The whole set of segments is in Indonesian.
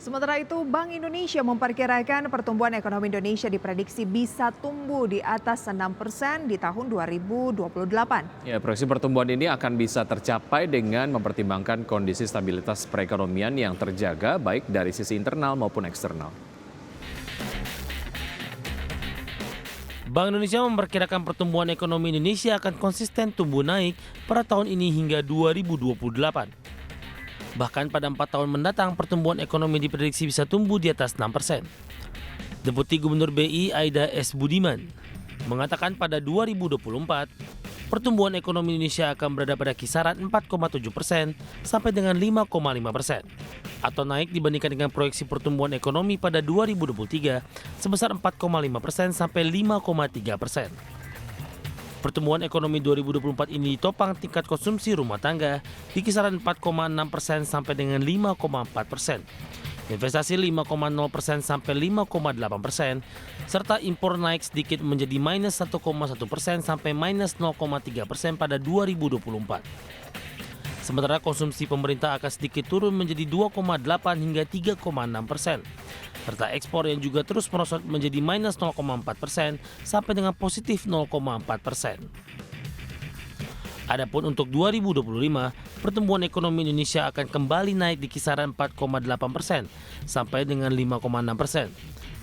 Sementara itu, Bank Indonesia memperkirakan pertumbuhan ekonomi Indonesia diprediksi bisa tumbuh di atas 6% di tahun 2028. Ya, proyeksi pertumbuhan ini akan bisa tercapai dengan mempertimbangkan kondisi stabilitas perekonomian yang terjaga baik dari sisi internal maupun eksternal. Bank Indonesia memperkirakan pertumbuhan ekonomi Indonesia akan konsisten tumbuh naik pada tahun ini hingga 2028. Bahkan pada 4 tahun mendatang, pertumbuhan ekonomi diprediksi bisa tumbuh di atas 6%. Deputi Gubernur BI Aida S. Budiman mengatakan pada 2024, pertumbuhan ekonomi Indonesia akan berada pada kisaran 4,7% sampai dengan 5,5%. Atau naik dibandingkan dengan proyeksi pertumbuhan ekonomi pada 2023 sebesar 4,5% sampai 5,3%. Pertumbuhan ekonomi 2024 ini ditopang tingkat konsumsi rumah tangga di kisaran 4,6% sampai dengan 5,4%. Investasi 5,0% sampai 5,8%, serta impor naik sedikit menjadi minus 1,1% sampai minus 0,3% pada 2024. Sementara konsumsi pemerintah akan sedikit turun menjadi 2,8 hingga 3,6%. Serta ekspor yang juga terus merosot menjadi minus 0,4% sampai dengan positif 0,4%. Adapun untuk 2025, pertumbuhan ekonomi Indonesia akan kembali naik di kisaran 4,8% sampai dengan 5,6%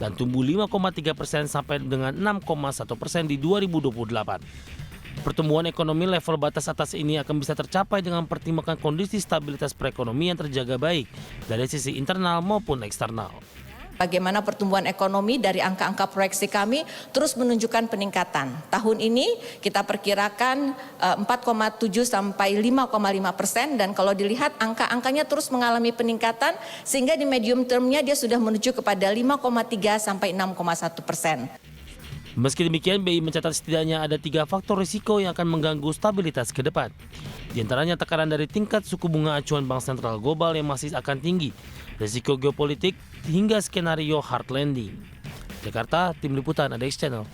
dan tumbuh 5,3% sampai dengan 6,1% di 2028. Pertumbuhan ekonomi level batas atas ini akan bisa tercapai dengan pertimbangan kondisi stabilitas perekonomian terjaga baik dari sisi internal maupun eksternal. Bagaimana pertumbuhan ekonomi dari angka-angka proyeksi kami terus menunjukkan peningkatan. Tahun ini kita perkirakan 4,7 sampai 5,5% dan kalau dilihat angka-angkanya terus mengalami peningkatan sehingga di medium termnya dia sudah menuju kepada 5,3 sampai 6,1%. Meski demikian, BI mencatat setidaknya ada 3 faktor risiko yang akan mengganggu stabilitas ke depan. Di antaranya tekanan dari tingkat suku bunga acuan Bank Sentral Global yang masih akan tinggi, risiko geopolitik, hingga skenario hard landing. Jakarta, Tim Liputan ADX Channel.